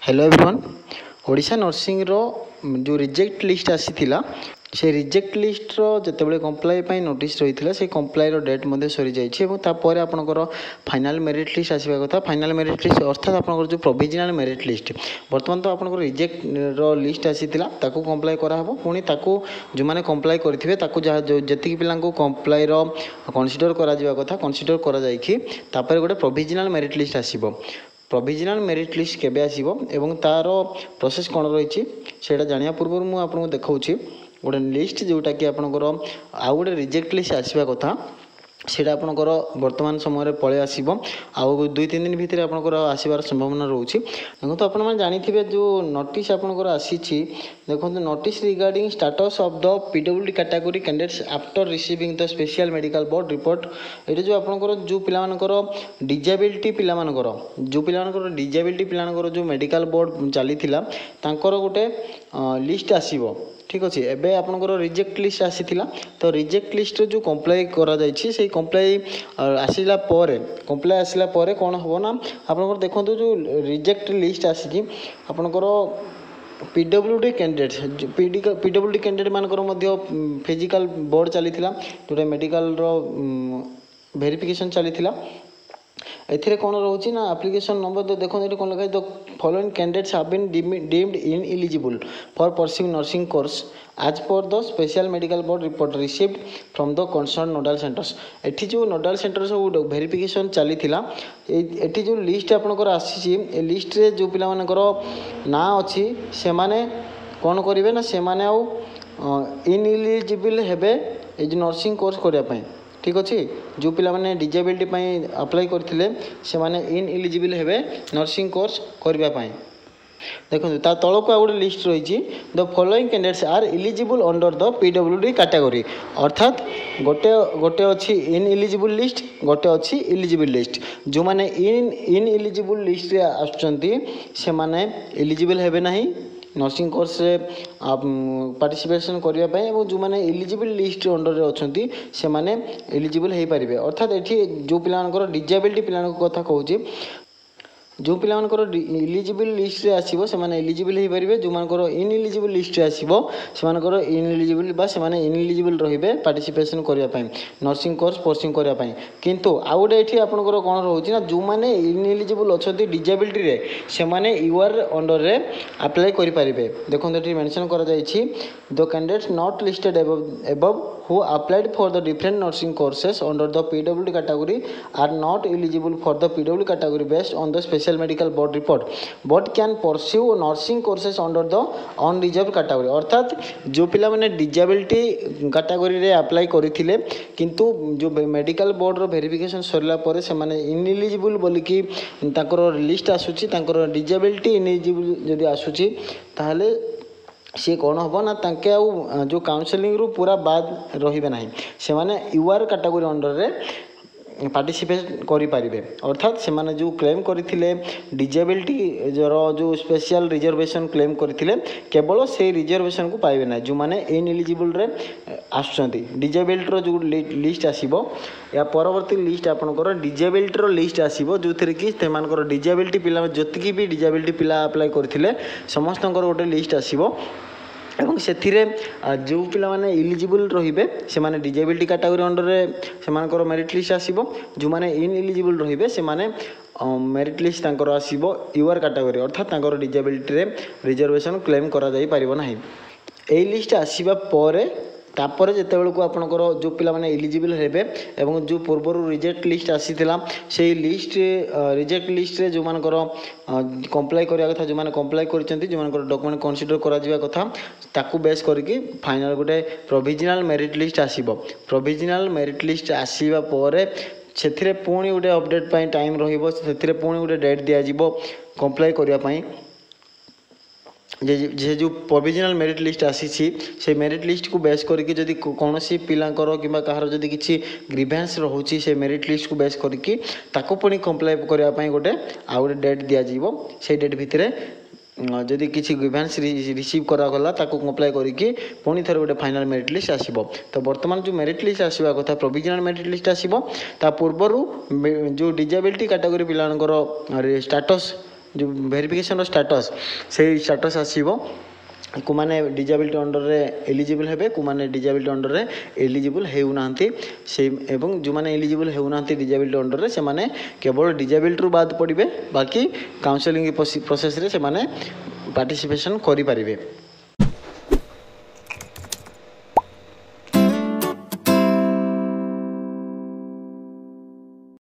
Hello everyone Odisha nursing रो जो reject list आसीथिला से reject list रो जतेबेले comply पई नोटिस रहिथिला से कंप्लाई रो डेट मध्ये सरी जाइछि एवं तापर आपनकर फाइनल मेरिट लिस्ट आसीबा कथा फाइनल मेरिट लिस्ट अर्थात आपनकर जो प्रोविजनल मेरिट लिस्ट वर्तमान तो आपनकर रिजेक्ट रो लिस्ट आसीथिला ताकू कंप्लाई करा हबो पुनी ताकू जो माने कंप्लाई करथिबे ताकू जति पिलां को कंप्लाई रो कंसीडर करा जिवा कथा कंसीडर करा जाइखि तापर गोटे प्रोविजनल मेरिट लिस्ट आसीबो प्रोविजनल मेरिट लिस्ट केबे आसीबो एवं तार प्रोसेस कोन रहिछि सेटा जानिया पूर्व मु आपन देखाउछि गोटे लिस्ट जोटा कि आपनकर आउ गोटे रिजेक्ट लिस्ट आसीबा कथा सेटा आपनकर वर्तमान समय रे पळे आसीबो आउ 2-3 दिन भितर आपनकर आसीबार संभावना रहउछि देखो तो आपन माने जानिथिबे जो नोटिस आपनकर आसीछि देखो notice regarding status of the PWD category candidates after receiving the special medical board report एटे जो आपनकर जो पिला मानकर डिजेबिलिटी पिला मानकर जो पिला मानकर डिजेबिलिटी पिला मानकर जो मेडिकल बोर्ड चलीथिला तांकर गोटे लिस्ट आसीबो ठीक अच्छे एबे आपनकर रिजेक्ट लिस्ट आसीथिला तो रिजेक्ट लिस्ट जो कंप्लाई करा जायछि से कंप्लाई आसीला पारे कंप्लाई आसीला पारे कोन होबो ना आपनकर देखंतु जो रिजेक्ट लिस्ट आसीछि आपनकर पीडब्ल्यूडी कैंडिडेट्स पीडब्ल्यूडी कैंडिडेट मानकर मध्य फिजिकल बोर्ड चलीथिला जोटा मेडिकल रो वेरिफिकेशन चलीथिला एथिरे कोन रहउछि ना एप्लीकेशन नंबर तो देखो एठी कोन लगा the following candidates have been deemed ineligible for pursuing nursing course as per the special medical board report received from the concerned nodal centers एठी जो नोडाल सेंटर सब वेरिफिकेशन चली थिला एठी जो लिस्ट आपनकर आसी ए लिस्ट रे जो पिला मानकर ना अछि से माने कोन करिवे ना से माने आउ इनएलिजिबल हेबे ए जो नर्सिंग कोर्स करिया पई ठीक अच्छे जो पिला माने डिजेबिलिटी अप्लाई करथिले से माने इनएलिजिबल हेबे नर्सिंग कोर्स करबा पई देखो ता तल को गोटे लिस्ट रही the following candidates are eligible under the PWD category अर्थात गोटे गोटे अच्छी इनएलिजिबल लिस्ट गोटे अच्छी इलिजिबल लिस्ट जो माने इनएलिजिबल लिस्ट रे आछंती से माने इलिजिबल हेबे नाही नर्सिंग कोर्स रे पार्टिसिपेशन करिया पय एवं जो माने एलिजिबल लिस्ट अंडर रे अछंती से माने एलिजिबल हे परिबे अर्थात एठी जो पिलानकर डिजेबिलिटी पिलानक कथा कहूची जो पिलानकर इलिजिबल लिस्ट रे आसीबो से माने एलिजिबल हे परिबे जो मानकर इनएलिजिबल लिस्ट रे आसीबो से मानकर इनएलिजिबल बा से माने इनएलिजिबल रहिबे पार्टिसिपेशन करिया पय नर्सिंग कोर्स परस्यूइंग करिया पय किंतु आउडे एठी आपनकर कोन रहउची ना जो माने इनएलिजिबल अछंती डिजेबिलिटी रे से माने यूआर अंडर रे अप्लाई करि परिबे देखो एठी मेंशन करा जायछि the candidates not listed above who applied for the different nursing courses under the PWD category are not eligible for the PWD category based on the special medical board report but can pursue nursing courses under the unreserved category अर्थात जो पिला माने disability category रे apply करिथिले किंतु जो medical board रो verification सरला परे से माने इनएलिजिबल बोली कि ताकर लिस्ट आसुची ताकर डिजेबिलिटी इनएलिजिबल जदी आसुची ताहले सी कौन हम ना तांके आउ जो काउंसलिंग रु पूरा बाद रहिबे नाही से माने यूआर कैटेगरी अंडर रे पार्टिसिपेट करि परिबे अर्थात से माने जो क्लेम करथिले डिजेबिलिटी जो स्पेशल रिजर्वेशन क्लेम करथिले केवल से रिजर्वेशन को पाइबे ना जो माने इनएलिजिबल रे आछंती डिजेबिलिटी रो जो लिस्ट आसीबो या परवर्ती लिस्ट आपनकर डिजेबिलिटी रो लिस्ट आसीबो जोथरे कि तेमानकर डिजेबिलिटी पिला जतिकी भी डिजेबिलिटी पिला अप्लाई करथिले समस्तनकर गोटे लिस्ट आसीबो एवं से जो पिला माने इलिजिबल रहिबे से माने डिजेबिलिटी कैटेगरी अंडर रे से मानकर मेरिट लिस्ट आसीबो जो माने इनएलिजिबल रहिबे से माने मेरिट लिस्ट तांकर आसीबो यूआर कैटेगरी अर्थात तांकर डिजेबिलिटी रे रिजर्वेशन क्लेम करा जाई परिबो नाही एई लिस्ट आसीबा परे तापर जिते बेलू आपनकर जो पिला माने इलिजिबल हेबे एवं जो पूर्वर रिजेक्ट लिस्ट आसीथिला से लिस्ट रिजेक्ट लिस्ट रे जो मानकर कंप्लाई करिया कथा जो माने कंप्लाई करचंती जो मानकर डॉक्यूमेंट कंसीडर करा जिवा कथा ताकू बेस करके फाइनल गोटे प्रोविजनल मेरिट लिस्ट आसीबो प्रोविजनल मेरिट लिस्ट आसीबा परे सेथिरे पुणी गोटे अपडेट पई टाइम रहिबो सेथिरे पुणी गोटे डेट दिया जिवो कंप्लाई करिया पई जे जो प्रोविजनल मेरिट लिस्ट आसी से मेरिट लिस्ट को बेस करके जदि कौन सी पिलांकर कि कहार जदि किसी ग्रीवेंस रोचे से मेरिट लिस्ट को बेस करके ताको पुणी कंप्लाई करने गोटे आउ गोटे डेट दिज्व से डेट भितर जदि किसी ग्रीवेंस रिसीव करागला ताको कंप्लाई करके पुणी थर गोटे फाइनल मेरिट लिस्ट आसीबो। तो वर्तमान जो मेरिट लिस्ट आसीबा कथा प्रोविजनल मेरिट लिस्ट आसीबो ता पूर्वरु जो डिजेबिलिटी कैटेगरी पिलांकर स्टेटस जो वेरिफिकेशन स्टाटस से स्टाटस आसीबो को मैंने डिजेबिलिटी अंडर रे एलिजिबल हेबे को मैंने डिजेबिलिटी अंडर रे एलिजिबल हेउनांती से एवं जो मैंने एलिजिबल हेउनांती डिजेबिलिटी अंडर रे से माने केवल डिजेबिलिटी बाद पड़िबे बाकी काउंसलिंग प्रोसेस रे से माने पार्टिसिपेशन करि परिबे।